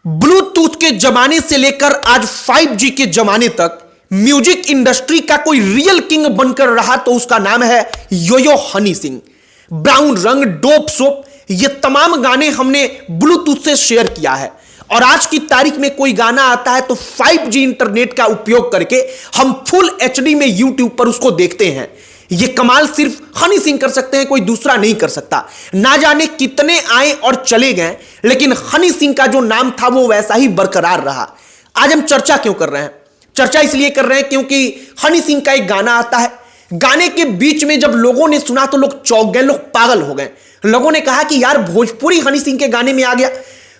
Bluetooth के जमाने से लेकर आज 5G के जमाने तक म्यूजिक इंडस्ट्री का कोई रियल किंग बनकर रहा तो उसका नाम है योयो हनी सिंह। ब्राउन रंग, डोप सोप, ये तमाम गाने हमने ब्लूटूथ से शेयर किया है और आज की तारीख में कोई गाना आता है तो 5G इंटरनेट का उपयोग करके हम फुल HD में YouTube पर उसको देखते हैं। ये कमाल सिर्फ हनी सिंह कर सकते हैं, कोई दूसरा नहीं कर सकता। ना जाने कितने आए और चले गए, लेकिन हनी सिंह का जो नाम था वो वैसा ही बरकरार रहा। आज हम चर्चा क्यों कर रहे हैं? चर्चा इसलिए कर रहे हैं क्योंकि हनी सिंह का एक गाना आता है। गाने के बीच में जब लोगों ने सुना तो लोग चौंक गए, लोग पागल हो गए। लोगों ने कहा कि यार भोजपुरी हनी सिंह के गाने में आ गया।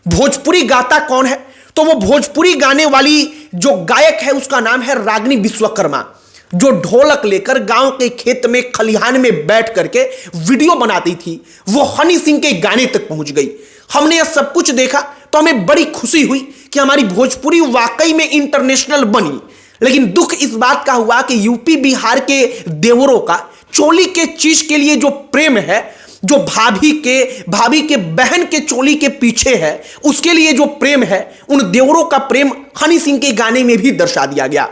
भोजपुरी गाता कौन है? तो वो भोजपुरी गाने वाली जो गायक है उसका नाम है रागिनी विश्वकर्मा, जो ढोलक लेकर गांव के खेत में खलिहान में बैठ करके वीडियो बनाती थी। वो हनी सिंह के गाने तक पहुंच गई। हमने यह सब कुछ देखा तो हमें बड़ी खुशी हुई कि हमारी भोजपुरी वाकई में इंटरनेशनल बनी। लेकिन दुख इस बात का हुआ कि यूपी बिहार के देवरों का चोली के चीज के लिए जो प्रेम है, जो भाभी के बहन के चोली के पीछे है, उसके लिए जो प्रेम है, उन देवरों का प्रेम हनी सिंह के गाने में भी दर्शा दिया गया।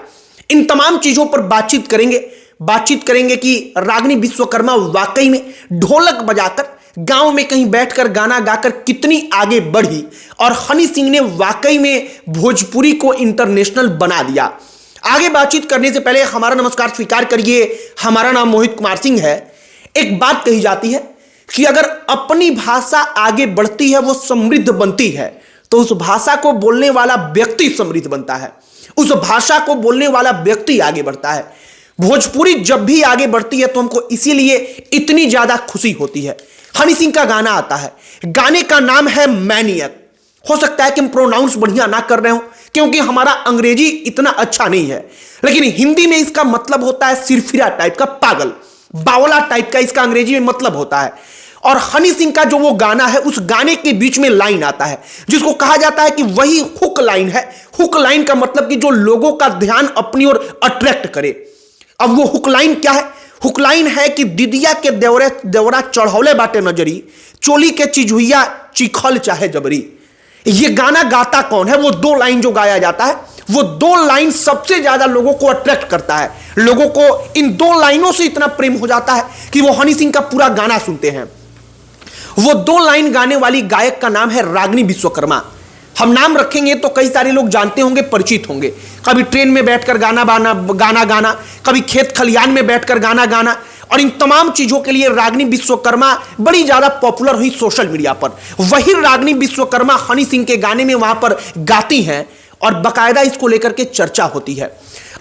इन तमाम चीजों पर बातचीत करेंगे कि रागिनी विश्वकर्मा वाकई में ढोलक बजाकर गांव में कहीं बैठकर गाना गाकर कितनी आगे बढ़ी और हनी सिंह ने वाकई में भोजपुरी को इंटरनेशनल बना दिया। आगे बातचीत करने से पहले हमारा नमस्कार स्वीकार करिए। हमारा नाम मोहित कुमार सिंह है। एक बात कही जाती है कि अगर अपनी भाषा आगे बढ़ती है, वो समृद्ध बनती है, तो उस भाषा को बोलने वाला व्यक्ति समृद्ध बनता है, उस भाषा को बोलने वाला व्यक्ति आगे बढ़ता है। भोजपुरी जब भी आगे बढ़ती है तो हमको इसीलिए इतनी ज्यादा खुशी होती है। हनी सिंह का गाना आता है, गाने का नाम है मैनियक। हो सकता है कि हम प्रोनाउंस बढ़िया ना कर रहे हो क्योंकि हमारा अंग्रेजी इतना अच्छा नहीं है, लेकिन हिंदी में इसका मतलब होता है सिरफिरा टाइप का, पागल, बावला टाइप का इसका अंग्रेजी में मतलब होता है। और हनी सिंह का जो वो गाना है, उस गाने के बीच में लाइन आता है जिसको कहा जाता है कि वही हुक लाइन है। हुक लाइन का मतलब कि जो लोगों का ध्यान अपनी ओर अट्रैक्ट करे। अब वो हुक लाइन क्या है? हुक लाइन है कि दिदिया के देवरा चढ़ौले बाटे नजरी, चोली के चिजुइया चिखल चाहे जबरी। ये गाना गाता कौन है? वो दो लाइन जो गाया जाता है, वो दो लाइन सबसे ज्यादा लोगों को अट्रैक्ट करता है। लोगों को इन दो लाइनों से इतना प्रेम हो जाता है कि वो हनी सिंह का पूरा गाना सुनते हैं। वो दो लाइन गाने वाली गायक का नाम है रागिनी विश्वकर्मा। हम नाम रखेंगे तो कई सारे लोग जानते होंगे, परिचित होंगे। कभी ट्रेन में बैठकर गाना गाना, कभी खेत खलियान में बैठकर गाना गाना, और इन तमाम चीजों के लिए रागिनी विश्वकर्मा बड़ी ज्यादा पॉपुलर हुई सोशल मीडिया पर। वही रागिनी विश्वकर्मा हनी सिंह के गाने में वहां पर गाती हैं और बकायदा इसको लेकर के चर्चा होती है।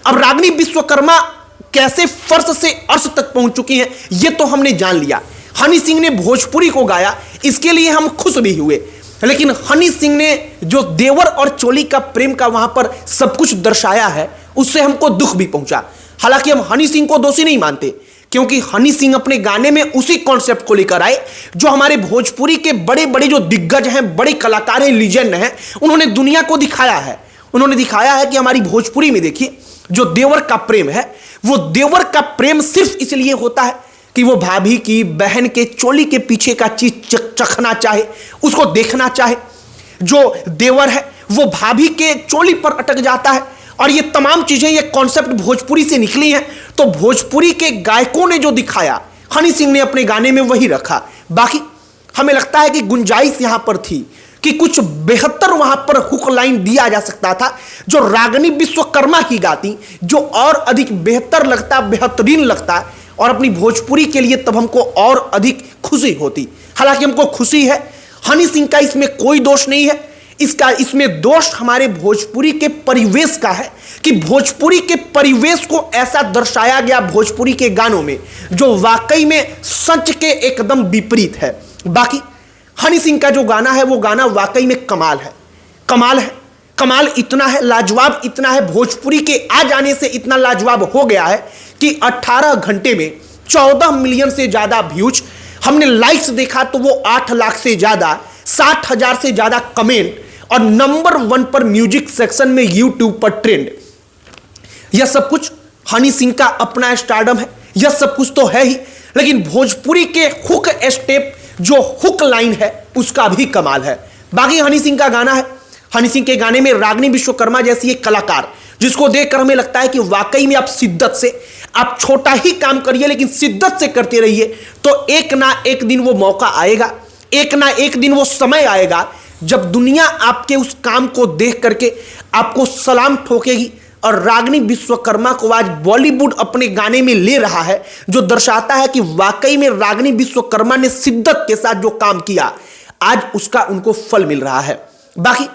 अब रागिनी विश्वकर्मा कैसे फर्श से अर्श तक पहुंच चुकी हैं, यह तो हमने जान लिया। हनी सिंह ने भोजपुरी को गाया, इसके लिए हम खुश भी हुए, लेकिन हनी सिंह ने जो देवर और चोली का प्रेम का वहां पर सब कुछ दर्शाया है, उससे हमको दुख भी पहुंचा। हालांकि हम हनी सिंह को दोषी नहीं मानते, क्योंकि हनी सिंह अपने गाने में उसी कॉन्सेप्ट को लेकर आए जो हमारे भोजपुरी के बड़े बड़े जो दिग्गज हैं, बड़े कलाकार हैं, लीजेंड हैं, उन्होंने दुनिया को दिखाया है। उन्होंने दिखाया है कि हमारी भोजपुरी में देखिए जो देवर का प्रेम है, वो देवर का प्रेम सिर्फ इसलिए होता है कि वो भाभी की बहन के चोली के पीछे का चीज चखना चाहे, उसको देखना चाहे। जो देवर है वो भाभी के चोली पर अटक जाता है। और ये तमाम चीजें, ये कॉन्सेप्ट भोजपुरी से निकली हैं। तो भोजपुरी के गायकों ने जो दिखाया, हनी सिंह ने अपने गाने में वही रखा। बाकी हमें लगता है कि गुंजाइश यहां पर थी कि कुछ बेहतर वहां पर हुक लाइन दिया जा सकता था, जो रागिनी विश्वकर्मा की गाती, जो और अधिक बेहतर लगता, बेहतरीन लगता, और अपनी भोजपुरी के लिए तब हमको और अधिक खुशी होती। हालांकि हमको खुशी है, हनी सिंह का इसमें कोई दोष नहीं है। इसमें दोष हमारे भोजपुरी के परिवेश का है कि भोजपुरी के परिवेश को ऐसा दर्शाया गया भोजपुरी के गानों में जो वाकई में सच के एकदम विपरीत है। बाकी हनी सिंह का जो गाना है, वो गाना वाकई में कमाल है। कमाल इतना है, लाजवाब इतना है, भोजपुरी के आ जाने से इतना लाजवाब हो गया है कि 18 घंटे में 14 मिलियन से ज्यादा व्यूज, हमने लाइक्स देखा तो वो 8 लाख से ज्यादा, 60,000 से ज्यादा कमेंट, और नंबर 1 पर म्यूजिक सेक्शन में यूट्यूब पर ट्रेंड। यह सब कुछ हनी सिंह का अपना स्टारडम है, यह सब कुछ तो है ही, लेकिन भोजपुरी के हुक स्टेप, जो हुक लाइन है, उसका भी कमाल है। बाकी हनी सिंह का गाना है, हनी सिंह के गाने में रागिनी विश्वकर्मा जैसी एक कलाकार जिसको देखकर हमें लगता है कि वाकई में आप शिद्दत से, आप छोटा ही काम करिए लेकिन शिद्दत से करते रहिए, तो एक ना एक दिन वो मौका आएगा, एक ना एक दिन वो समय आएगा जब दुनिया आपके उस काम को देख करके आपको सलाम ठोकेगी। और रागिनी विश्वकर्मा को आज बॉलीवुड अपने गाने में ले रहा है, जो दर्शाता है कि वाकई में रागिनी विश्वकर्मा ने शिद्दत के साथ जो काम किया आज उसका उनको फल मिल रहा है। बाकी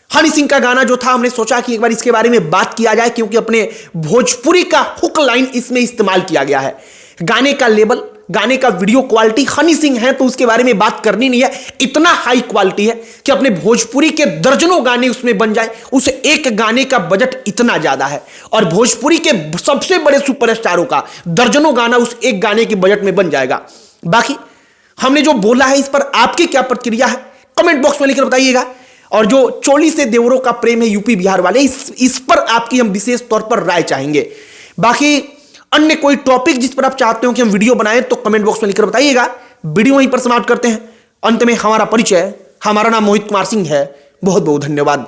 हनी सिंह का गाना जो था, हमने सोचा कि एक बार इसके बारे में बात किया जाए, क्योंकि अपने भोजपुरी का हुक लाइन इसमें इस्तेमाल किया गया है। गाने का लेवल, गाने का वीडियो क्वालिटी, हनी सिंह है तो उसके बारे में बात करनी नहीं है, इतना हाई क्वालिटी है कि अपने भोजपुरी के दर्जनों गाने उसमें बन जाए। उस एक गाने का बजट इतना ज्यादा है और भोजपुरी के सबसे बड़े सुपरस्टारों का दर्जनों गाना उस एक गाने के बजट में बन जाएगा। बाकी हमने जो बोला है इस पर आपकी क्या प्रतिक्रिया है कमेंट बॉक्स में लिखकर बताइएगा। और जो चोली से देवरों का प्रेम है यूपी बिहार वाले, इस पर आपकी हम विशेष तौर पर राय चाहेंगे। बाकी अन्य कोई टॉपिक जिस पर आप चाहते हो कि हम वीडियो बनाएं तो कमेंट बॉक्स में लिखकर बताइएगा। वीडियो वहीं पर समाप्त करते हैं। अंत में हमारा परिचय, हमारा नाम मोहित कुमार सिंह है। बहुत बहुत धन्यवाद।